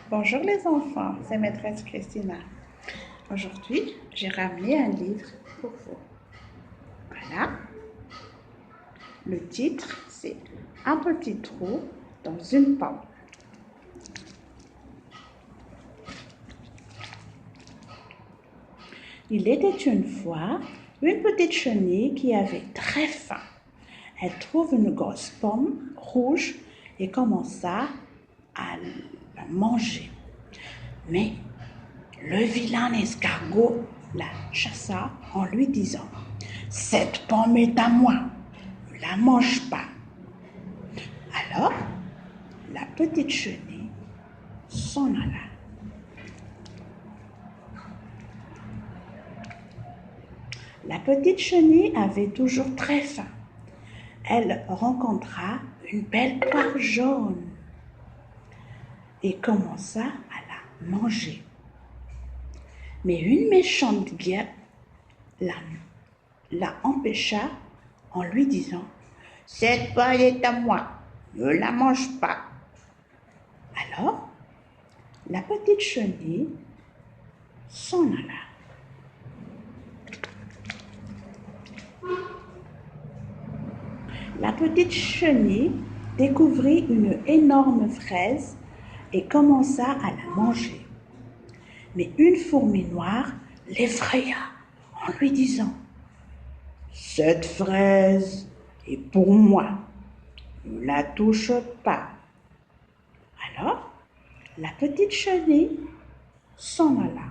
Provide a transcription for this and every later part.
Bonjour les enfants, c'est maîtresse Christina. Aujourd'hui, j'ai ramené un livre pour vous. Voilà. Le titre, c'est Un petit trou dans une pomme. Il était une fois une petite chenille qui avait très faim. Elle trouve une grosse pomme rouge et commença à la manger. Mais le vilain escargot la chassa en lui disant « Cette pomme est à moi, ne la mange pas. » Alors, la petite chenille s'en alla. La petite chenille avait toujours très faim. Elle rencontra une belle poire jaune et commença à la manger. Mais une méchante guêpe la empêcha en lui disant « Cette poire est à moi, ne la mange pas. » Alors, la petite chenille s'en alla. La petite chenille découvrit une énorme fraise et commença à la manger. Mais une fourmi noire l'effraya en lui disant « Cette fraise est pour moi, ne la touche pas. » Alors, la petite chenille s'en alla.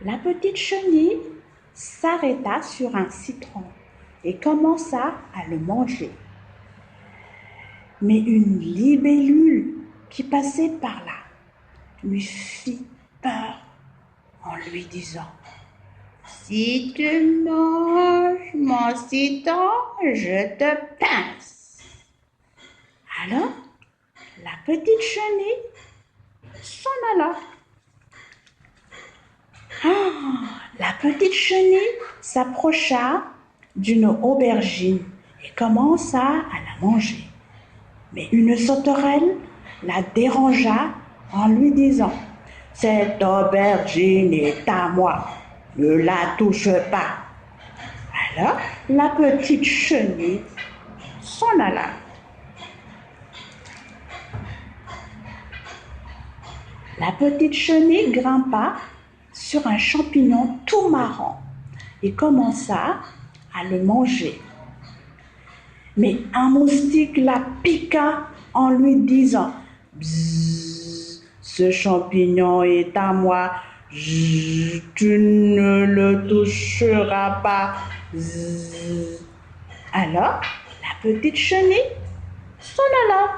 La petite chenille s'arrêta sur un citron et commença à le manger. Mais une libellule qui passait par là lui fit peur en lui disant « Si tu manges mon citron, je te pince. » Alors, la petite chenille s'en alla. La petite chenille s'approcha d'une aubergine et commença à la manger. Mais une sauterelle la dérangea en lui disant « Cette aubergine est à moi, ne la touche pas. » Alors la petite chenille s'en alla. La petite chenille grimpa sur un champignon tout marron et commença à le manger. Mais un moustique la piqua en lui disant « Bzzz, ce champignon est à moi, tu ne le toucheras pas. Bzzz. » Alors, la petite chenille s'en alla.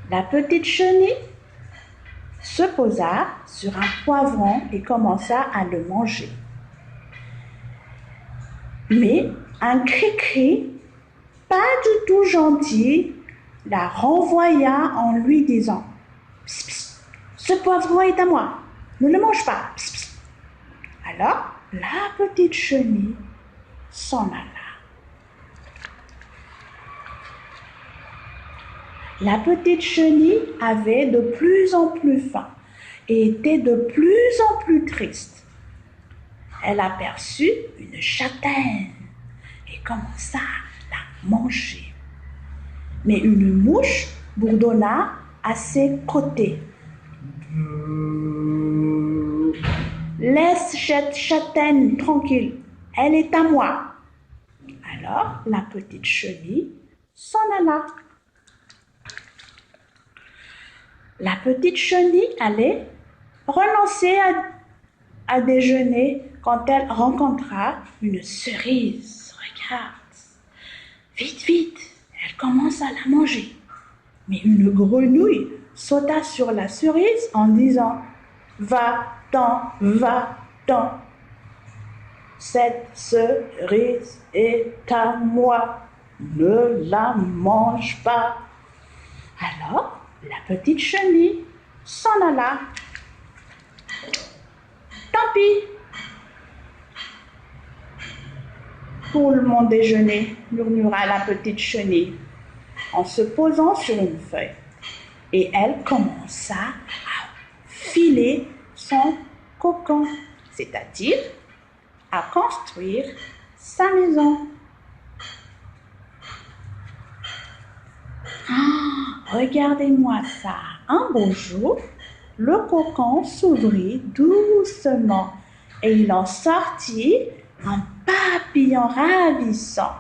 La petite chenille se posa sur un poivron et commença à le manger. Mais un cri-cri, pas du tout gentil, la renvoya en lui disant « Psst, psst, ce poivron est à moi, ne le mange pas. Psst, psst. » Alors, la petite chenille s'en alla. La petite chenille avait de plus en plus faim et était de plus en plus triste. Elle aperçut une châtaigne et commença à la manger. Mais une mouche bourdonna à ses côtés. « Laisse cette châtaigne tranquille, elle est à moi. » Alors la petite chenille s'en alla. La petite chenille allait renoncer à déjeuner quand elle rencontra une cerise. Regarde, vite, vite, elle commence à la manger. Mais une grenouille sauta sur la cerise en disant « Va-t'en, va-t'en. Cette cerise est à moi, ne la mange pas. » Alors, la petite chenille s'en alla. Tant pis. Tout le monde déjeuner, murmura la petite chenille, en se posant sur une feuille. Et elle commença à filer son cocon, c'est-à-dire à construire sa maison. Ah, regardez-moi ça. Un beau jour, le cocon s'ouvrit doucement et il en sortit un papillon ravissant,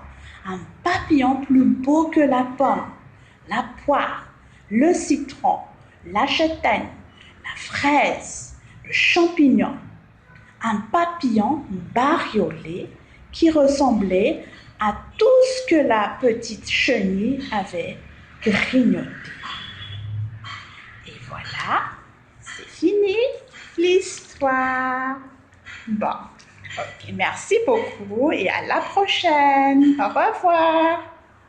un papillon plus beau que la pomme, la poire, le citron, la châtaigne, la fraise, le champignon. Un papillon bariolé qui ressemblait à tout ce que la petite chenille avait grignoté. Et voilà, c'est fini l'histoire. Bon, ok, merci beaucoup et à la prochaine. Au revoir.